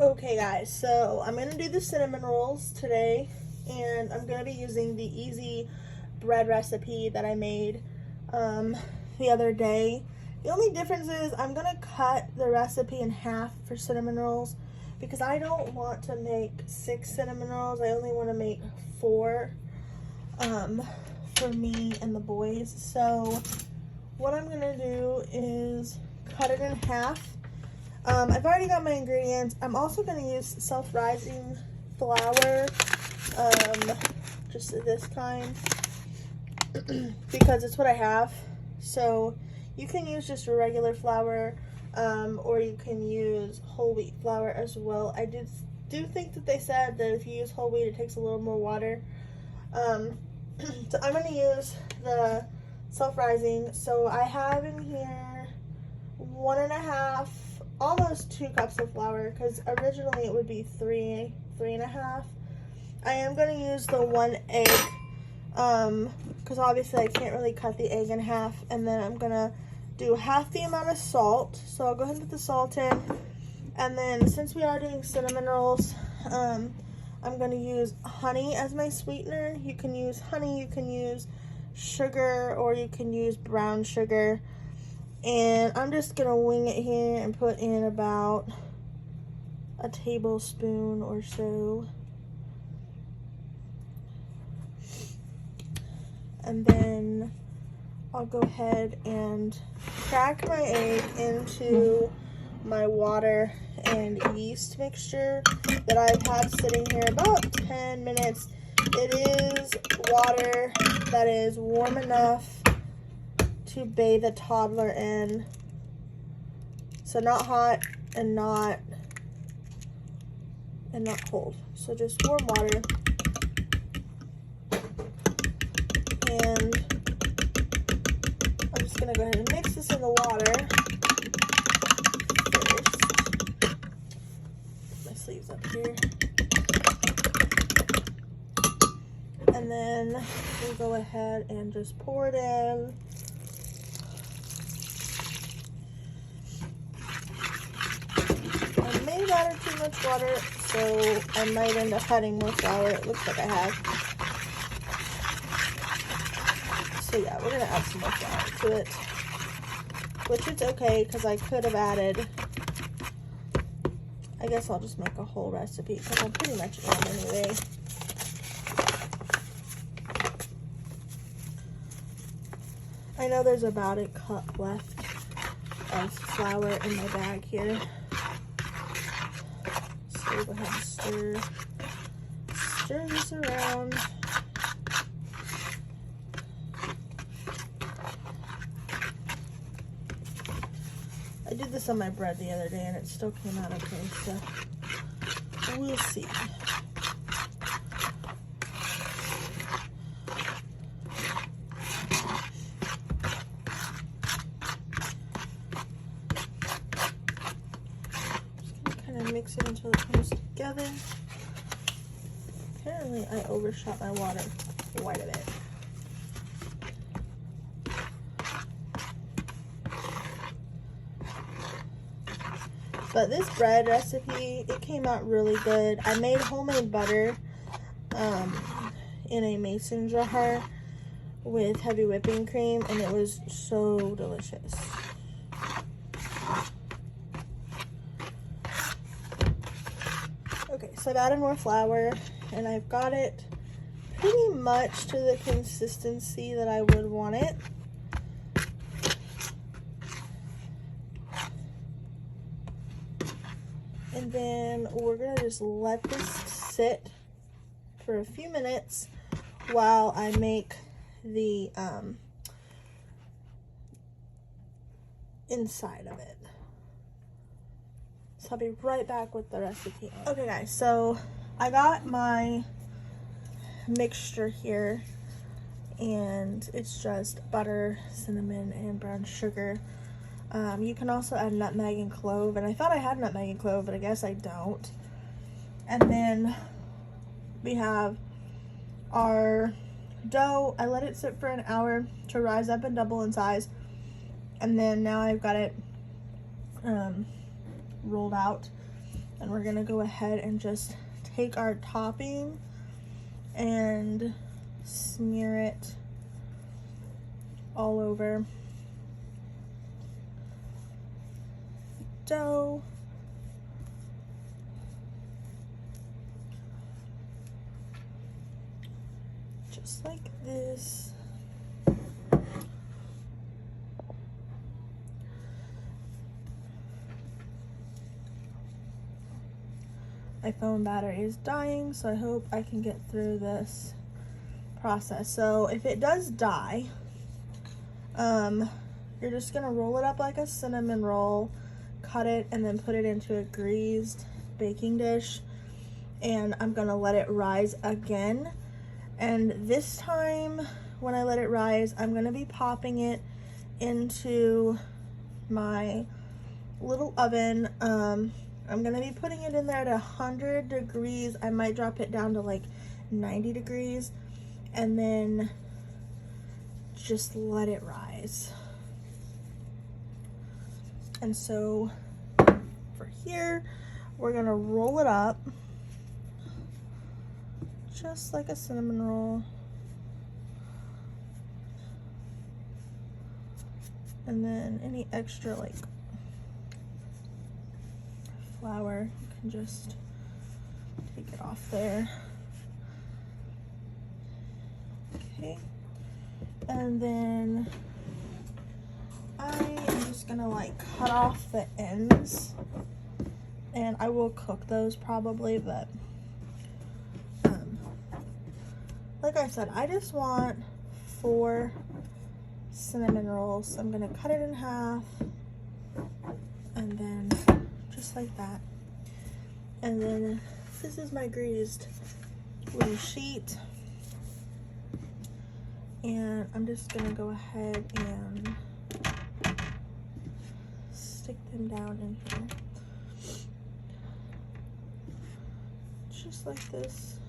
Okay guys, so I'm gonna do the cinnamon rolls today, and I'm gonna be using the easy bread recipe that I made the other day. The only difference is I'm gonna cut the recipe in half for cinnamon rolls because I don't want to make 6 cinnamon rolls. I only want to make 4 for me and the boys. So what I'm gonna do is cut it in half. I've already got my ingredients. I'm also going to use self-rising flour, just this kind, because it's what I have. So you can use just a regular flour, or you can use whole wheat flour as well. I do think that they said that if you use whole wheat, it takes a little more water. So I'm going to use the self-rising. So I have in here 1.5, almost 2 cups of flour, because originally it would be 3.5. I am going to use the 1 egg, because obviously I can't really cut the egg in half. And then I'm going to do half the amount of salt, so I'll go ahead and put the salt in. And then since we are doing cinnamon rolls, I'm going to use honey as my sweetener. You can use honey, you can use sugar, or you can use brown sugar. And I'm just gonna wing it here and put in about a tablespoon or so. And then I'll go ahead and crack my egg into my water and yeast mixture that I've had sitting here about 10 minutes. It is water that is warm enough to bathe a toddler in, so not hot and not cold, so just warm water. And I'm just gonna go ahead and mix this in the water first. Put my sleeves up here, and then we'll go ahead and just pour it in. Added too much water, so I might end up adding more flour. It looks like I have. So yeah, we're gonna add some more flour to it, which it's okay because I could have added. I guess I'll just make a whole recipe because I'm pretty much in anyway. I know there's about a cup left of flour in my bag here. So go ahead and stir this around. I did this on my bread the other day and it still came out okay, so we'll see. Mix it until it comes together. Apparently I overshot my water quite a bit. But this bread recipe, it came out really good. I made homemade butter in a mason jar with heavy whipping cream, and it was so delicious. Okay, so I've added more flour, and I've got it pretty much to the consistency that I would want it. And then we're gonna just let this sit for a few minutes while I make the inside of it. So I'll be right back with the recipe. Okay guys, so I got my mixture here, and it's just butter, cinnamon, and brown sugar. You can also add nutmeg and clove, and I thought I had nutmeg and clove, but I guess I don't. And then we have our dough. I let it sit for an hour to rise up and double in size, and then now I've got it rolled out, And we're gonna go ahead and just take our topping and smear it all over the dough. Just like this. My phone battery is dying, so I hope I can get through this process. So if it does die, you're just gonna roll it up like a cinnamon roll, cut it, and then put it into a greased baking dish. And I'm gonna let it rise again. And this time, when I let it rise, I'm gonna be popping it into my little oven. I'm gonna be putting it in there at 100 degrees. I might drop it down to like 90 degrees and then just let it rise. And so for here, we're gonna roll it up just like a cinnamon roll. And then any extra like flour, you can just take it off there. Okay, and then I am just gonna like cut off the ends, and I will cook those probably, but like I said, I just want 4 cinnamon rolls. So I'm gonna cut it in half, and then just like that. And then this is my greased little sheet, and I'm just gonna go ahead and stick them down in here just like this.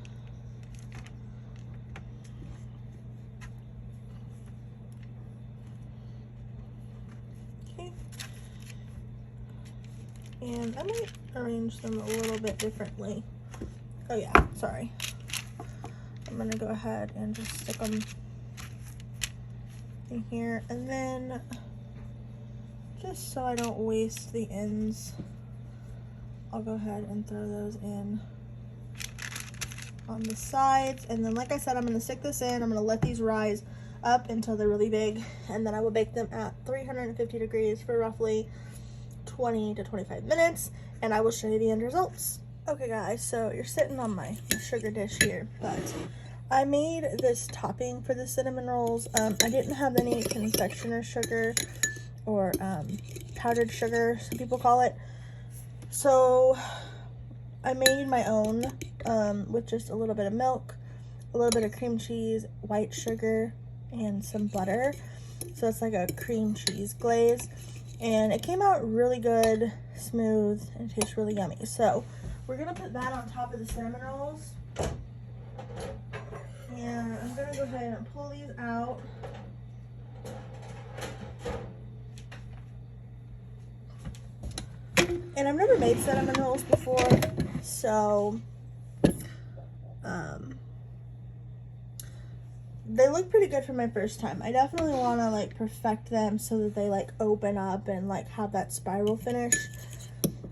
Okay, and I might arrange them a little bit differently. Oh yeah, sorry. I'm gonna go ahead and just stick them in here, and then just so I don't waste the ends, I'll go ahead and throw those in on the sides. And then like I said, I'm gonna stick this in. I'm gonna let these rise up until they're really big, and then I will bake them at 350 degrees for roughly 20 to 25 minutes, and I will show you the end results. Okay guys, so you're sitting on my sugar dish here, but I made this topping for the cinnamon rolls. I didn't have any confectioner sugar, or powdered sugar, some people call it. So I made my own with just a little bit of milk, a little bit of cream cheese, white sugar, and some butter. So it's like a cream cheese glaze, and it came out really good, smooth, and it tastes really yummy. So we're gonna put that on top of the cinnamon rolls, and I'm gonna go ahead and pull these out. And I've never made cinnamon rolls before, so they look pretty good for my first time. I definitely want to like perfect them so that they like open up and like have that spiral finish.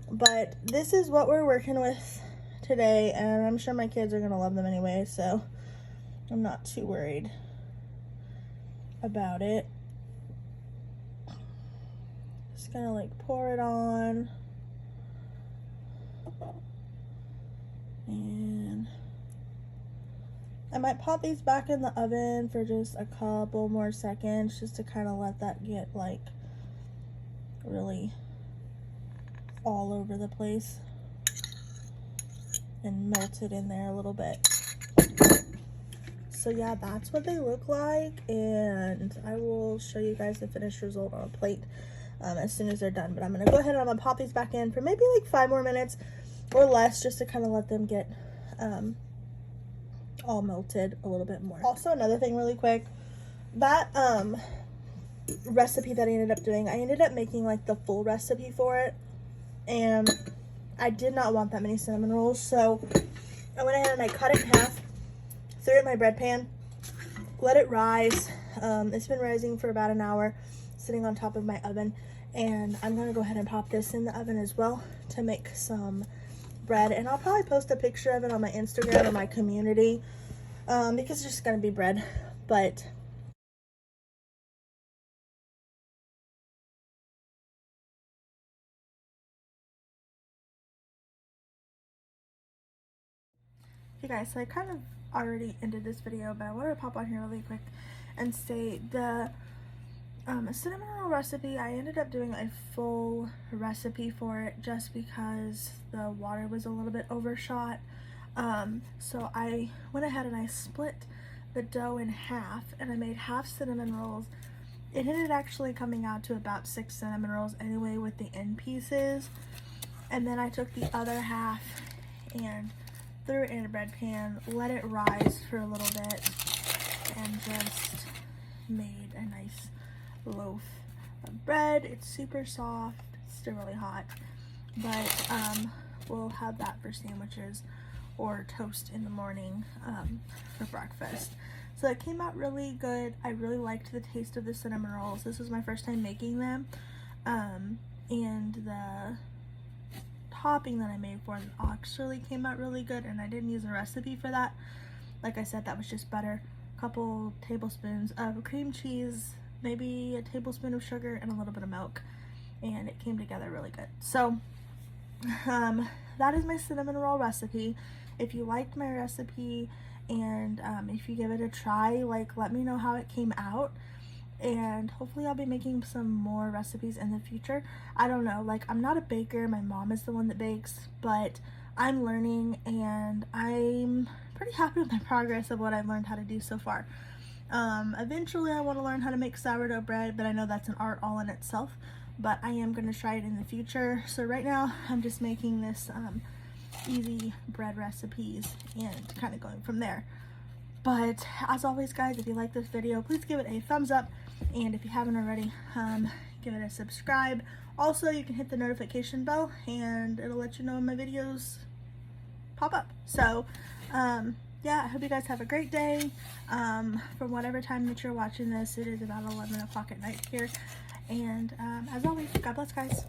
But this is what we're working with today, and I'm sure my kids are gonna love them anyway, so I'm not too worried about it. Just gonna like pour it on. And I might pop these back in the oven for just a couple more seconds, just to kind of let that get like really all over the place and melt it in there a little bit. So yeah, that's what they look like, and I will show you guys the finished result on a plate as soon as they're done. But I'm gonna go ahead and I'm gonna pop these back in for maybe like 5 more minutes or less, just to kind of let them get all melted a little bit more. Also, another thing really quick, that recipe that I ended up doing, I ended up making like the full recipe for it, and I did not want that many cinnamon rolls, so I went ahead and I cut it in half, threw it in my bread pan, let it rise. It's been rising for about an hour, sitting on top of my oven, and I'm gonna go ahead and pop this in the oven as well to make some bread. And I'll probably post a picture of it on my Instagram or my community, because it's just gonna be bread. But hey guys, so I kind of already ended this video, but I wanted to pop on here really quick and say the cinnamon roll recipe, I ended up doing a full recipe for it just because the water was a little bit overshot. So I went ahead and I split the dough in half, and I made half cinnamon rolls. It ended actually coming out to about 6 cinnamon rolls anyway with the end pieces. And then I took the other half and threw it in a bread pan, let it rise for a little bit, and just made a nice loaf of bread. It's super soft, it's still really hot, but we'll have that for sandwiches or toast in the morning for breakfast. So it came out really good. I really liked the taste of the cinnamon rolls. This was my first time making them, and the topping that I made for them actually came out really good, and I didn't use a recipe for that. Like I said, that was just butter, a couple tablespoons of cream cheese, maybe a tablespoon of sugar, and a little bit of milk, and it came together really good. So that is my cinnamon roll recipe. If you liked my recipe and if you give it a try, like, let me know how it came out, and hopefully I'll be making some more recipes in the future. I don't know, like, I'm not a baker, my mom is the one that bakes, but I'm learning and I'm pretty happy with my progress of what I've learned how to do so far. Eventually I want to learn how to make sourdough bread, but I know that's an art all in itself, but I am going to try it in the future. So right now I'm just making this easy bread recipes and kind of going from there. But as always guys, if you like this video, please give it a thumbs up, and if you haven't already, give it a subscribe. Also, you can hit the notification bell and it'll let you know when my videos pop up. So yeah, I hope you guys have a great day. From whatever time that you're watching this, it is about 11 o'clock at night here, and as always, God bless guys.